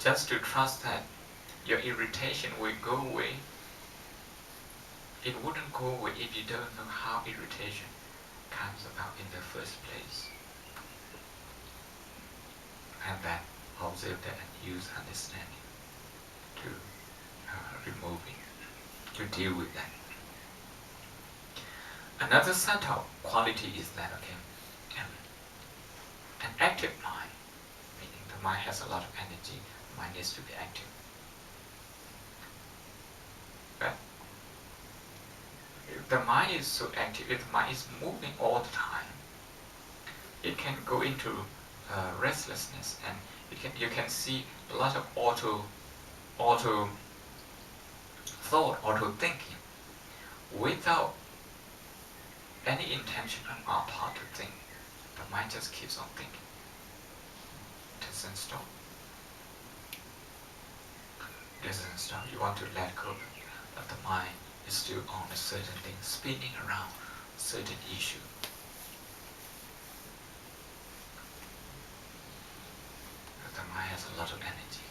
just to trust that your irritation will go away. It wouldn't go away if you don't know how irritation comes about in the first place. And then observe that and use understanding to remove it, to deal with that. Another subtle quality is that, an active mind, meaning the mind has a lot of energy, the mind needs to be active. But if the mind is so active, if the mind is moving all the time, it can go into restlessness, and you can see a lot of auto thought, auto thinking, without any intention on our part to think. The mind just keeps on thinking. It doesn't stop. It doesn't stop. You want to let go, but the mind is still on a certain thing, spinning around a certain issue. But the mind has a lot of energy.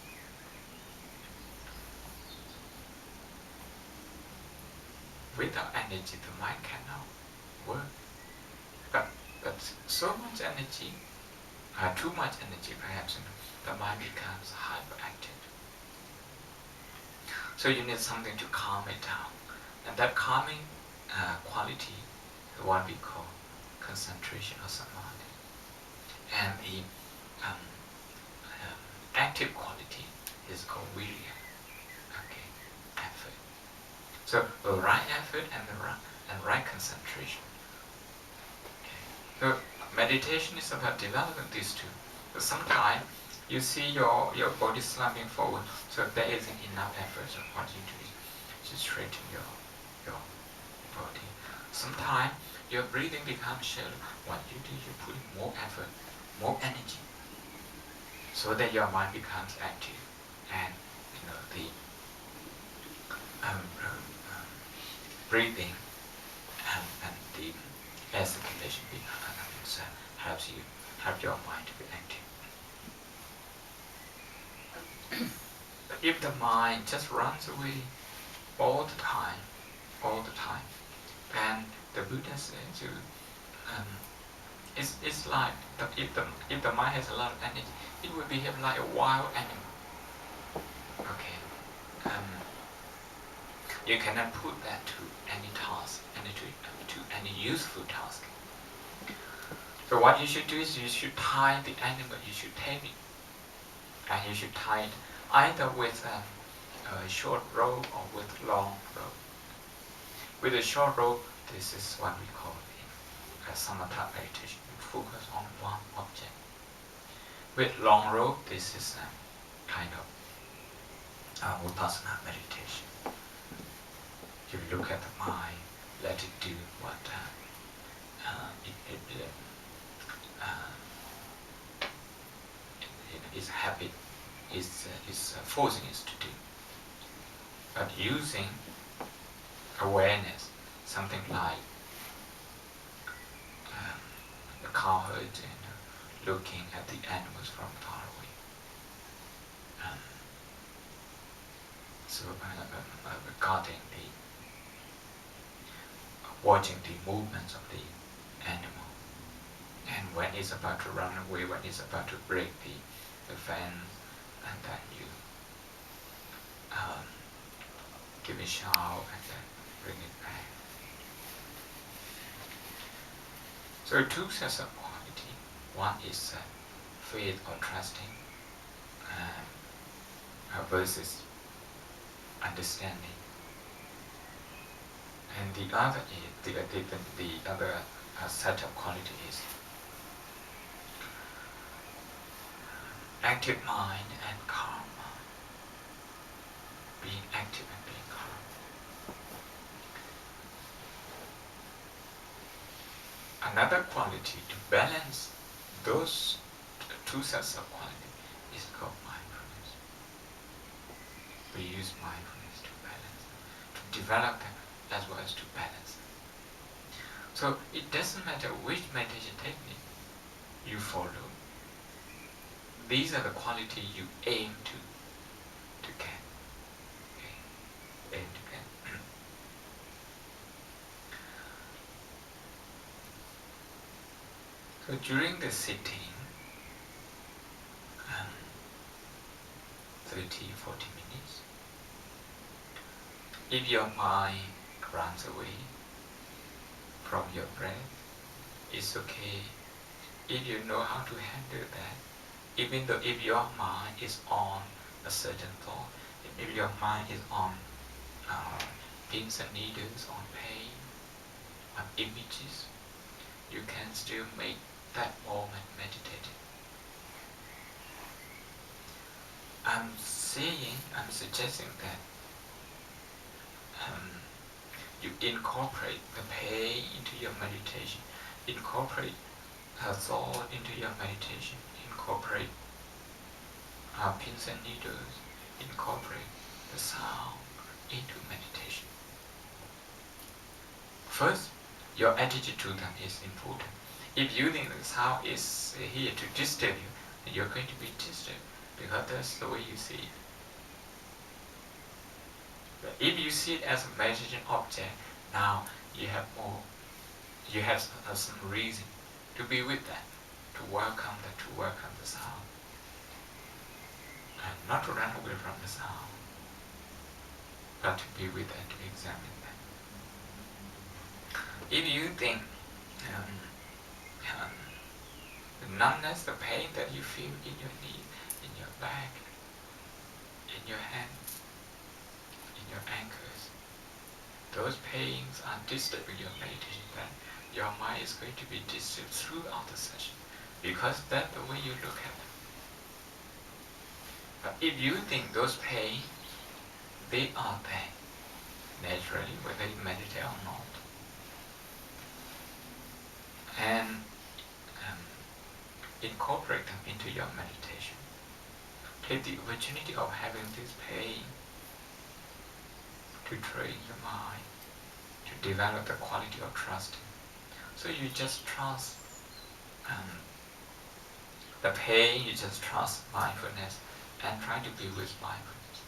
Without energy, the mind cannot work. But so much energy, too much energy perhaps, the mind becomes hyperactive. So you need something to calm it down. And that calming quality is what we call concentration or samadhi. And the active quality is called virya, effort. So the right effort and right concentration. So meditation is about developing these two. So sometimes you see your body slumping forward, so there isn't enough effort. So what you do is to straighten your body. Sometimes your breathing becomes shallow. What you do, you put in more effort, more energy, so that your mind becomes active, and the breathing and the air circulation helps your mind to be active. But if the mind just runs away all the time, then the Buddha says it's like if the mind has a lot of energy, it will behave like a wild animal. You cannot put that to any task, to any useful task. So what you should do is you should tie the animal, you should tame it. And you should tie it either with a short rope or with a long rope. With a short rope, this is what we call the samatha meditation. You focus on one object. With long rope, this is kind of vipassana meditation. You look at the mind, let it do what its habit is forcing us to do. But using awareness, something like the cow herd and looking at the animals from far away. So regarding watching the movements of the animal, and when it's about to run away, when it's about to break the fence, and then you give a shout and then bring it back. So two sets of quality. One is faith or trusting versus understanding, and the other is the other set of quality is active mind and calm mind. Being active and being calm. Another quality to balance those two sets of quality is called mindfulness. We use mindfulness to balance, to develop them as well as to balance them. So it doesn't matter which meditation technique you follow. These are the qualities you aim to So during the sitting, 30-40 minutes, if your mind runs away from your breath, it's okay. If you know how to handle that, even though if your mind is on a certain thought, if your mind is on pins and needles, on pain, on images, you can still make that moment meditative. I'm suggesting that you incorporate the pain into your meditation, incorporate a thought into your meditation, incorporate pins and needles, incorporate the sound into meditation. First, your attitude to them is important. If you think the sound is here to disturb you, then you're going to be disturbed because that's the way you see it. But if you see it as a meditation object, now you have some reason to be with that, to welcome that, to welcome the sound, and not to run away from the sound, but to be with that, to examine that. If you think the numbness, the pain that you feel in your knee, in your back, in your hands, in your ankles, those pains are disturbing your meditation, then your mind is going to be disturbed throughout the session because that's the way you look at them. But if you think those pains, they are there naturally, whether you meditate or not, and incorporate them into your meditation. Take the opportunity of having this pain to train your mind, to develop the quality of trusting. So you just trust the pain, you just trust mindfulness and try to be with mindfulness.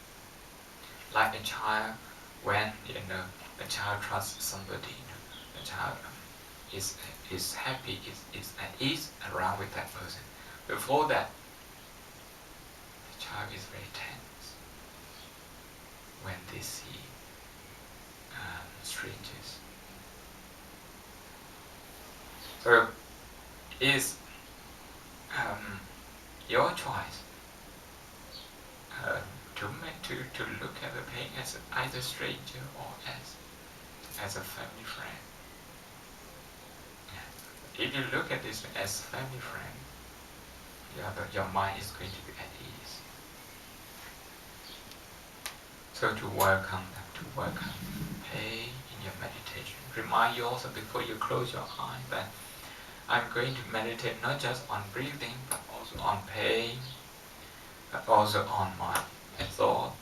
Like a child, when a child trusts somebody, the child is happy, is at ease around with that person. Before that, the child is very tense when they see strangers. So it's your choice to look at the pain as either stranger or as a family friend. Yeah. If you look at this as family friend, your mind is going to be at ease. So to welcome them, to welcome pain in your meditation. Remind you also before you close your eye that I'm going to meditate not just on breathing, but also on pain, but also on my thought,